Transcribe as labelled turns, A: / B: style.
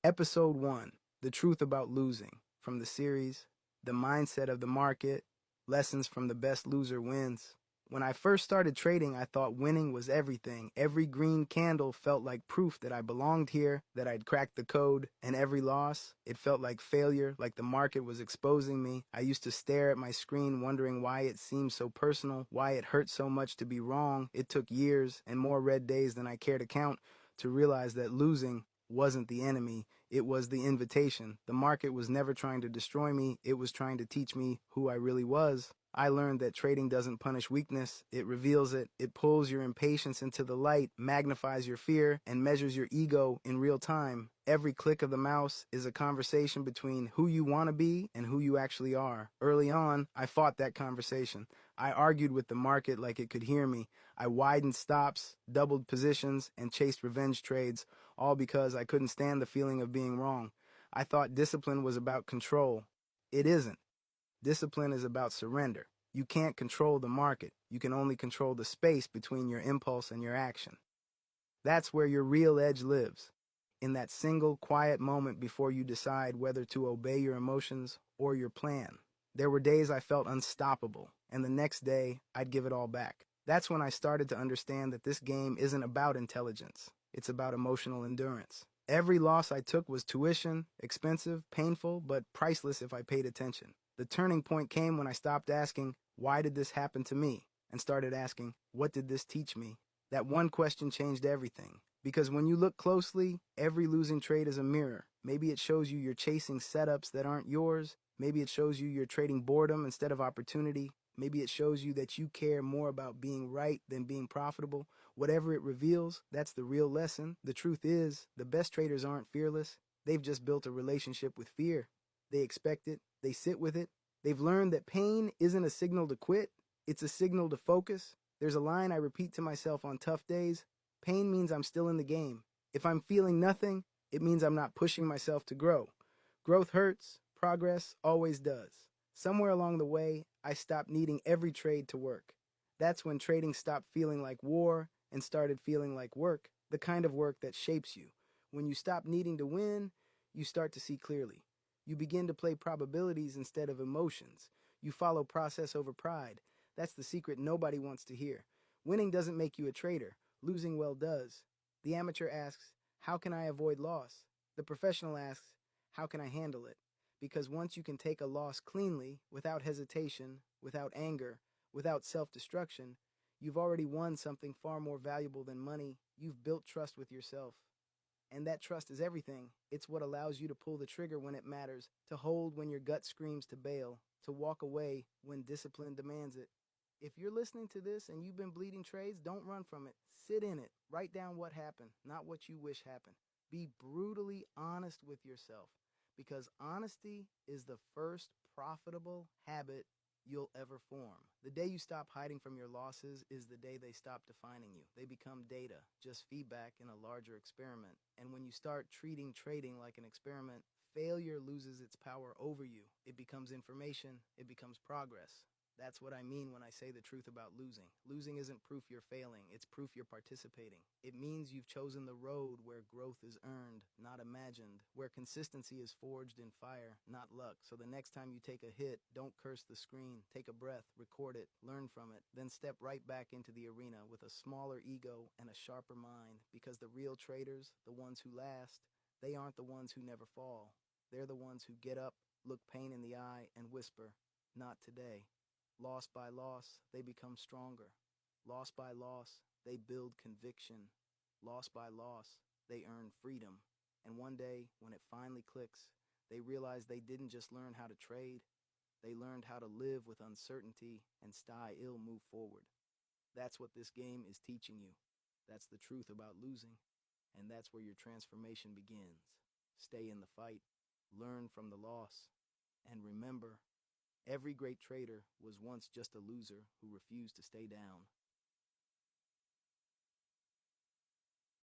A: Episode 1, The Truth About Losing, from the series, The Mindset of the Market, Lessons from the Best Loser Wins. When I first started trading, I thought winning was everything. Every green candle felt like proof that I belonged here, that I'd cracked the code, and every loss, it felt like failure, like the market was exposing me. I used to stare at my screen wondering why it seemed so personal, why it hurt so much to be wrong. It took years and more red days than I care to count to realize that losing wasn't the enemy, it was the invitation. The market was never trying to destroy me, it was trying to teach me who I really was. I learned that trading doesn't punish weakness, it reveals it. It pulls your impatience into the light, magnifies your fear, and measures your ego in real time. Every click of the mouse is a conversation between who you want to be and who you actually are. Early on, I fought that conversation. I argued with the market like it could hear me. I widened stops, doubled positions, and chased revenge trades, all because I couldn't stand the feeling of being wrong. I thought discipline was about control. It isn't. Discipline is about surrender. You can't control the market. You can only control the space between your impulse and your action. That's where your real edge lives, in that single quiet moment before you decide whether to obey your emotions or your plan. There were days I felt unstoppable, and the next day I'd give it all back. That's when I started to understand that this game isn't about intelligence. It's about emotional endurance. Every loss I took was tuition, expensive, painful, but priceless if I paid attention. The turning point came when I stopped asking, why did this happen to me? And started asking, what did this teach me? That one question changed everything. Because when you look closely, every losing trade is a mirror. Maybe it shows you you're chasing setups that aren't yours. Maybe it shows you you're trading boredom instead of opportunity. Maybe it shows you that you care more about being right than being profitable. Whatever it reveals, that's the real lesson. The truth is, the best traders aren't fearless. They've just built a relationship with fear. They expect it. They sit with it. They've learned that pain isn't a signal to quit. It's a signal to focus. There's a line I repeat to myself on tough days. Pain means I'm still in the game. If I'm feeling nothing, it means I'm not pushing myself to grow. Growth hurts. Progress always does. Somewhere along the way, I stopped needing every trade to work. That's when trading stopped feeling like war and started feeling like work, the kind of work that shapes you. When you stop needing to win, you start to see clearly. You begin to play probabilities instead of emotions. You follow process over pride. That's the secret nobody wants to hear. Winning doesn't make you a trader. Losing well does. The amateur asks, how can I avoid loss? The professional asks, how can I handle it? Because once you can take a loss cleanly, without hesitation, without anger, without self-destruction, you've already won something far more valuable than money. You've built trust with yourself. And that trust is everything. It's what allows you to pull the trigger when it matters, to hold when your gut screams to bail, to walk away when discipline demands it. If you're listening to this and you've been bleeding trades, don't run from it. Sit in it. Write down what happened, not what you wish happened. Be brutally honest with yourself, because honesty is the first profitable habit you'll ever form. The day you stop hiding from your losses is the day they stop defining you. They become data, just feedback in a larger experiment. And when you start treating trading like an experiment, failure loses its power over you. It becomes information, it becomes progress. That's what I mean when I say the truth about losing. Losing isn't proof you're failing, it's proof you're participating. It means you've chosen the road where growth is earned, not imagined, where consistency is forged in fire, not luck. So the next time you take a hit, don't curse the screen. Take a breath, record it, learn from it, then step right back into the arena with a smaller ego and a sharper mind. Because the real traders, the ones who last, they aren't the ones who never fall. They're the ones who get up, look pain in the eye, and whisper, not today. Loss by loss, they become stronger. Loss by loss, they build conviction. Loss by loss, they earn freedom. And one day, when it finally clicks, they realize they didn't just learn how to trade, they learned how to live with uncertainty and still move forward. That's what this game is teaching you. That's the truth about losing, and that's where your transformation begins. Stay in the fight, learn from the loss, and remember, every great trader was once just a loser who refused to stay down.